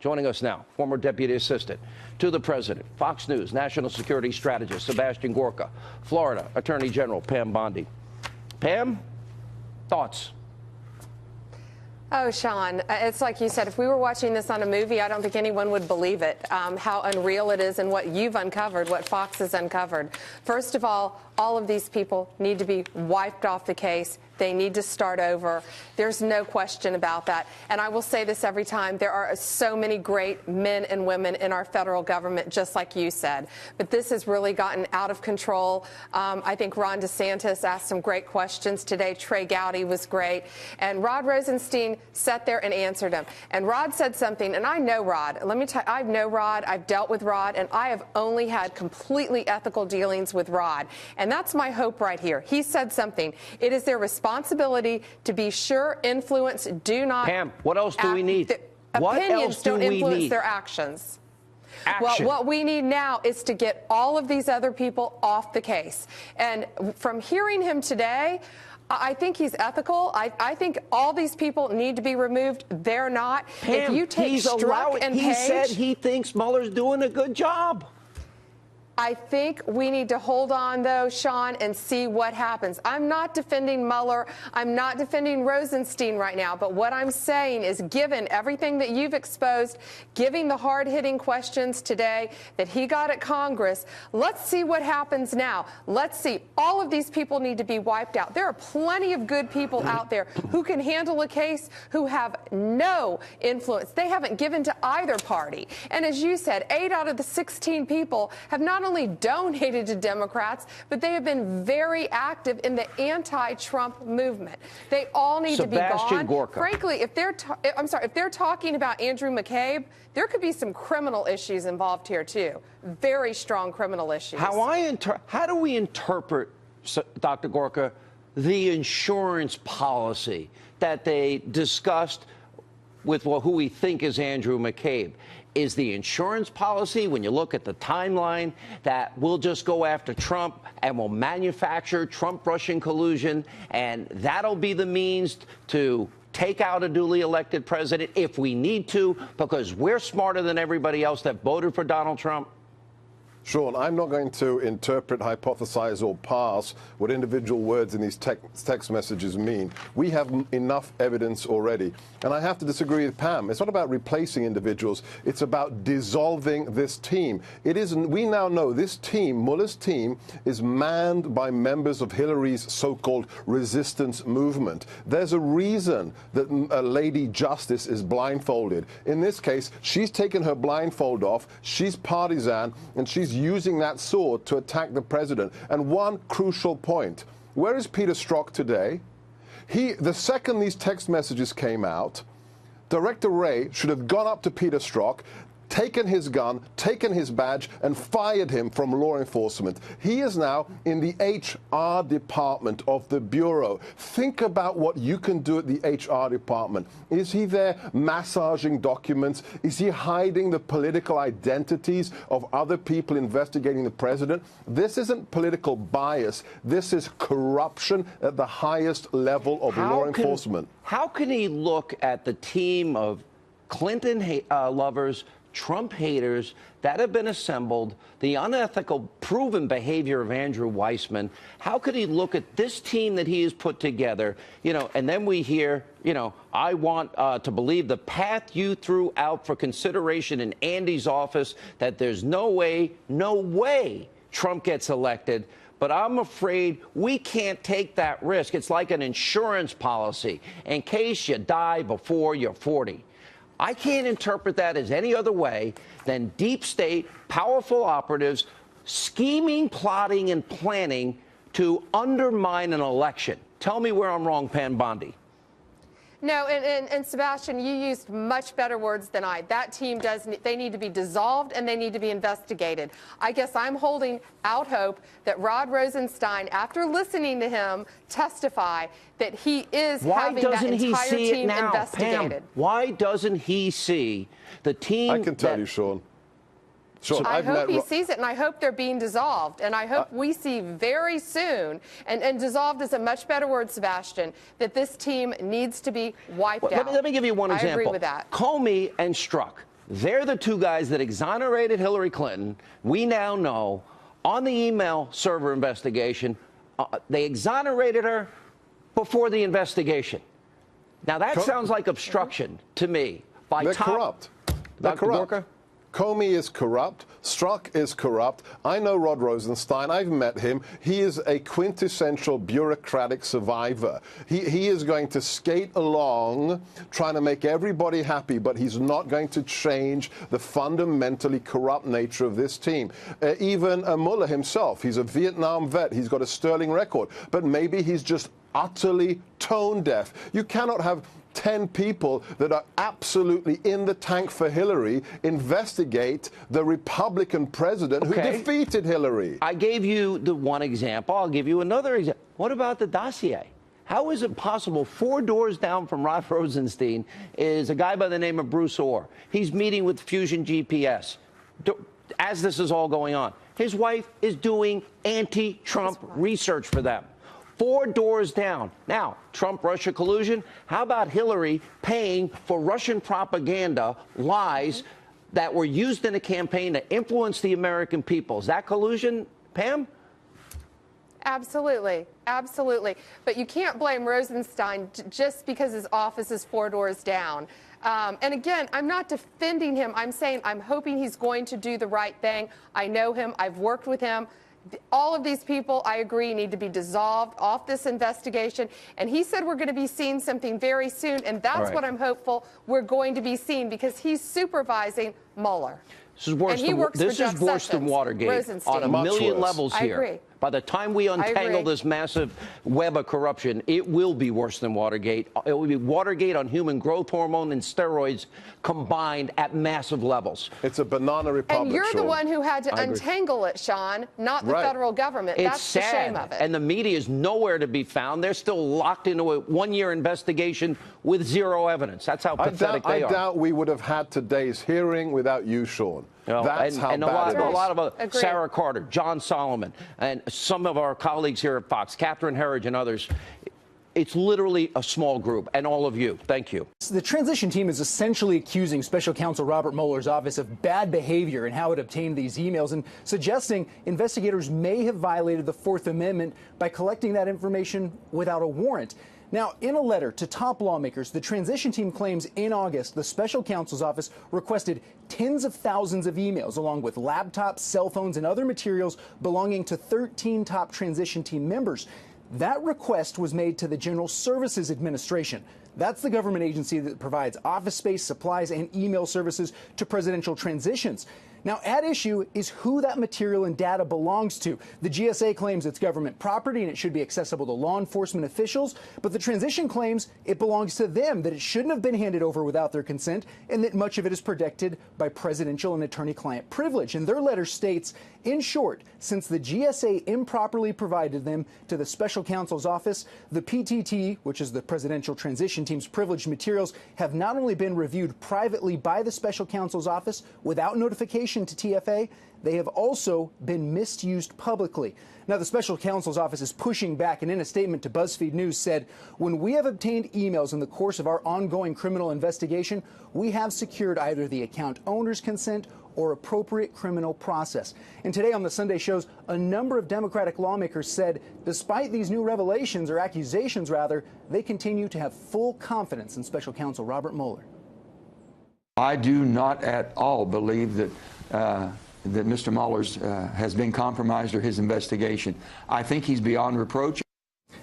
Joining us now, former deputy assistant to the president, Fox News national security strategist Sebastian Gorka, Florida Attorney General Pam Bondi. Pam, thoughts? Oh, Sean, it's like you said, if we were watching this on a movie, I don't think anyone would believe it, how unreal it is and what you've uncovered, what Fox has uncovered. First of all of these people need to be wiped off the case. They need to start over. There's no question about that. And I will say this every time. There are so many great men and women in our federal government, just like you said. But this has really gotten out of control. I think Ron DeSantis asked some great questions today. Trey Gowdy was great. And Rod Rosenstein sat there and answered him. And Rod said something, and I know Rod. Let me tell you, I know Rod. I've dealt with Rod, and I have only had completely ethical dealings with Rod. And that's my hope right here. He said something. It is their responsibility to be sure influence do not. Pam, what else do we need? Opinions don't influence their actions. Well, what we need now is to get all of these other people off the case. And from hearing him today, I think he's ethical. I think all these people need to be removed. They're not. Pam, if you take Strzok and Page, he said he thinks Mueller's doing a good job. I think we need to hold on, though, Sean, and see what happens. I'm not defending Mueller. I'm not defending Rosenstein right now. But what I'm saying is, given everything that you've exposed, giving the hard-hitting questions today that he got at Congress, let's see what happens now. Let's see. All of these people need to be wiped out. There are plenty of good people out there who can handle a case, who have no influence. They haven't given to either party. And as you said, 8 out of the 16 people have not only donated to Democrats, but they have been very active in the anti-Trump movement. They all need to be gone. Gorka. Frankly, if they're if they're talking about Andrew McCabe, there could be some criminal issues involved here too. Very strong criminal issues. How do we interpret, Dr. Gorka, the insurance policy that they discussed with who we think is Andrew McCabe? Is the insurance policy, when you look at the timeline, that we'll just go after Trump and we'll manufacture Trump-Russian collusion, and that'll be the means to take out a duly elected president if we need to, because we're smarter than everybody else that voted for Donald Trump? Sean, I'm not going to interpret, hypothesize, or parse what individual words in these text messages mean. We have enough evidence already. And I have to disagree with Pam. It's not about replacing individuals. It's about dissolving this team. It isn't. We now know this team, Mueller's team, is manned by members of Hillary's so-called resistance movement. There's a reason that Lady Justice is blindfolded. In this case, she's taken her blindfold off. She's partisan, and she's using that sword to attack the president. And one crucial point, where is Peter Strzok today? The second these text messages came out, Director Wray should have gone up to Peter Strzok, taken his gun, taken his badge, and fired him from law enforcement. He is now in the HR department of the Bureau. Think about what you can do at the HR department. Is he there massaging documents? Is he hiding the political identities of other people investigating the president? This isn't political bias. This is corruption at the highest level of law enforcement. How can he look at the team of Clinton lovers, Trump haters that have been assembled, the unethical, proven behavior of Andrew Weissman? How could he look at this team that he has put together, and then we hear, I want to believe the path you threw out for consideration in Andy's office, that there's no way Trump gets elected. But I'm afraid we can't take that risk. It's like an insurance policy in case you die before you're 40. I can't interpret that as any other way than deep state, powerful operatives scheming, plotting, and planning to undermine an election. Tell me where I'm wrong, Pam Bondi. No, and Sebastian, you used much better words than I. That team they need to be dissolved and they need to be investigated. I guess I'm holding out hope that Rod Rosenstein, after listening to him testify, that he is having that entire team investigated. Pam, why doesn't he see the team? I can tell you, Sean. I hope he sees it, and I hope they're being dissolved. And I hope we see very soon, and dissolved is a much better word, Sebastian, that this team needs to be wiped out. Let me give you one example. I agree with that. Comey and Strzok. They're the two guys that exonerated Hillary Clinton. We now know on the email server investigation, they exonerated her before the investigation. Now, that sounds like obstruction to me. They're corrupt. They're corrupt. Comey is corrupt. Strzok is corrupt. I know Rod Rosenstein. I've met him. He is a quintessential bureaucratic survivor. He is going to skate along trying to make everybody happy, but he's not going to change the fundamentally corrupt nature of this team. Even Mueller himself, he's a Vietnam vet. He's got a sterling record, but maybe he's just utterly tone deaf. You cannot have 10 people that are absolutely in the tank for Hillary investigate the Republican president who defeated Hillary. I gave you the one example. I'll give you another example. What about the dossier? How is it possible 4 doors down from Rod Rosenstein is a guy by the name of Bruce Orr? He's meeting with Fusion GPS as this is all going on. His wife is doing anti-Trump research for them. 4 doors down. Now, Trump-Russia collusion. How about Hillary paying for Russian propaganda lies that were used in a campaign to influence the American people? Is that collusion, Pam? Absolutely. Absolutely. But you can't blame Rosenstein just because his office is 4 doors down. And again, I'm not defending him. I'm saying I'm hoping he's going to do the right thing. I know him. I've worked with him. All of these people, I agree, need to be dissolved off this investigation. And he said we're going to be seeing something very soon. And that's what I'm hopeful we're going to be seeing, because he's supervising Mueller. This is worse than Watergate on a million levels here. I agree. By the time we untangle this massive web of corruption, it will be worse than Watergate. It will be Watergate on human growth hormone and steroids combined at massive levels. It's a banana republic. And you're the one who had to untangle it, Sean, not the federal government. It's That's sad. the shame of it. And the media is nowhere to be found. They're still locked into a one-year investigation with zero evidence. That's how pathetic they are. I doubt we would have had today's hearing without you, Sean. That's how bad it is. A lot of Sarah Carter, John Solomon, and some of our colleagues here at Fox, Catherine Herridge and others. It's literally a small group, and all of you. Thank you. The transition team is essentially accusing Special Counsel Robert Mueller's office of bad behavior in how it obtained these emails, and suggesting investigators may have violated the Fourth Amendment by collecting that information without a warrant. Now, in a letter to top lawmakers, the transition team claims in August the special counsel's office requested tens of thousands of emails, along with laptops, cell phones, and other materials belonging to 13 top transition team members. That request was made to the General Services Administration. That's the government agency that provides office space, supplies, and email services to presidential transitions. Now, at issue is who that material and data belongs to. The GSA claims it's government property and it should be accessible to law enforcement officials, but the transition claims it belongs to them, that it shouldn't have been handed over without their consent, and that much of it is protected by presidential and attorney-client privilege. And their letter states, in short, since the GSA improperly provided them to the special counsel's office, the PTT, which is the presidential transition team's privileged materials, have not only been reviewed privately by the special counsel's office without notification to TFA, they have also been misused publicly. Now, the special counsel's office is pushing back, and in a statement to BuzzFeed News said, when we have obtained emails in the course of our ongoing criminal investigation, we have secured either the account owner's consent or appropriate criminal process. And today on the Sunday shows, a number of Democratic lawmakers said, despite these new revelations, or accusations rather, they continue to have full confidence in special counsel Robert Mueller. I do not at all believe that that Mr. Mueller's has been compromised or his investigation. I think he's beyond reproach.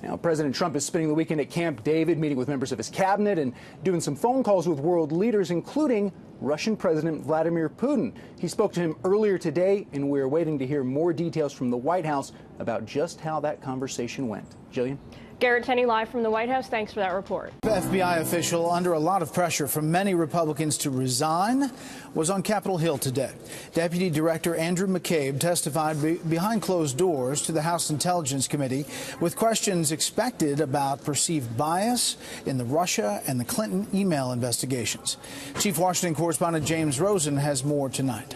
Now, President Trump is spending the weekend at Camp David, meeting with members of his cabinet and doing some phone calls with world leaders, including Russian President Vladimir Putin. He spoke to him earlier today, and we're waiting to hear more details from the White House about just how that conversation went. Jillian? Garrett Tenney live from the White House. Thanks for that report. The FBI official under a lot of pressure from many Republicans to resign was on Capitol Hill today. Deputy Director Andrew McCabe testified behind closed doors to the House Intelligence Committee with questions expected about perceived bias in the Russia and the Clinton email investigations. Chief Washington correspondent James Rosen has more tonight.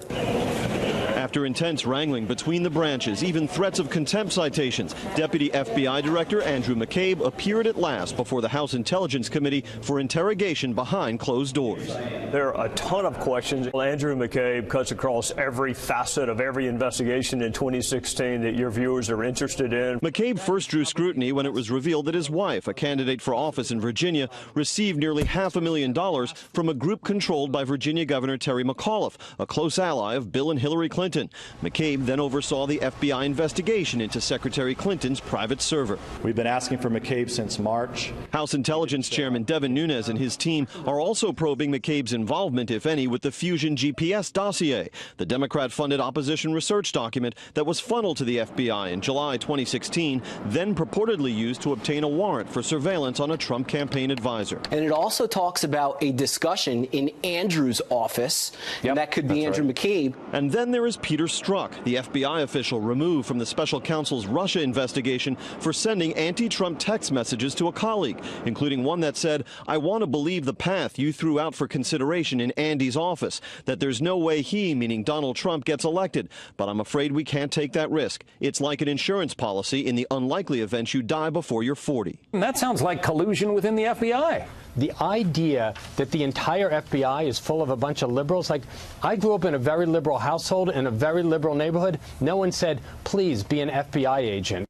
After intense wrangling between the branches, even threats of contempt citations, Deputy FBI Director Andrew McCabe appeared at last before the House Intelligence Committee for interrogation behind closed doors. There are a ton of questions. Andrew McCabe cuts across every facet of every investigation in 2016 that your viewers are interested in. McCabe first drew scrutiny when it was revealed that his wife, a candidate for office in Virginia, received nearly $500,000 from a group controlled by Virginia Governor Terry McAuliffe, a close ally of Bill and Hillary Clinton. McCabe then oversaw the FBI investigation into Secretary Clinton's private server. We've been asking for McCabe since March. House Intelligence Chairman Devin Nunes and his team are also probing McCabe's involvement, if any, with the Fusion GPS dossier, the Democrat-funded opposition research document that was funneled to the FBI in July 2016, then purportedly used to obtain a warrant for surveillance on a Trump campaign advisor. And it also talks about a discussion in Andrew's office, and that could be Andrew McCabe. And then there is Peter Strzok, the FBI official removed from the special counsel's Russia investigation for sending anti-Trump text messages to a colleague, including one that said, "I want to believe the path you threw out for consideration in Andy's office, that there's no way he," meaning Donald Trump, "gets elected, but I'm afraid we can't take that risk. It's like an insurance policy in the unlikely event you die before you're 40. That sounds like collusion within the FBI. The idea that the entire FBI is full of a bunch of liberals, like I grew up in a very liberal household in a very liberal neighborhood. No one said, please be an FBI agent.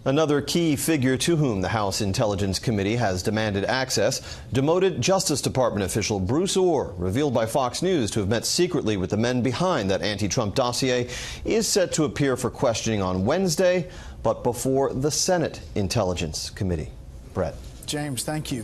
Another key figure to whom the House Intelligence Committee has demanded access, demoted Justice Department official Bruce Ohr, revealed by Fox News to have met secretly with the men behind that anti-Trump dossier, is set to appear for questioning on Wednesday, but before the Senate Intelligence Committee. Brett. James, thank you.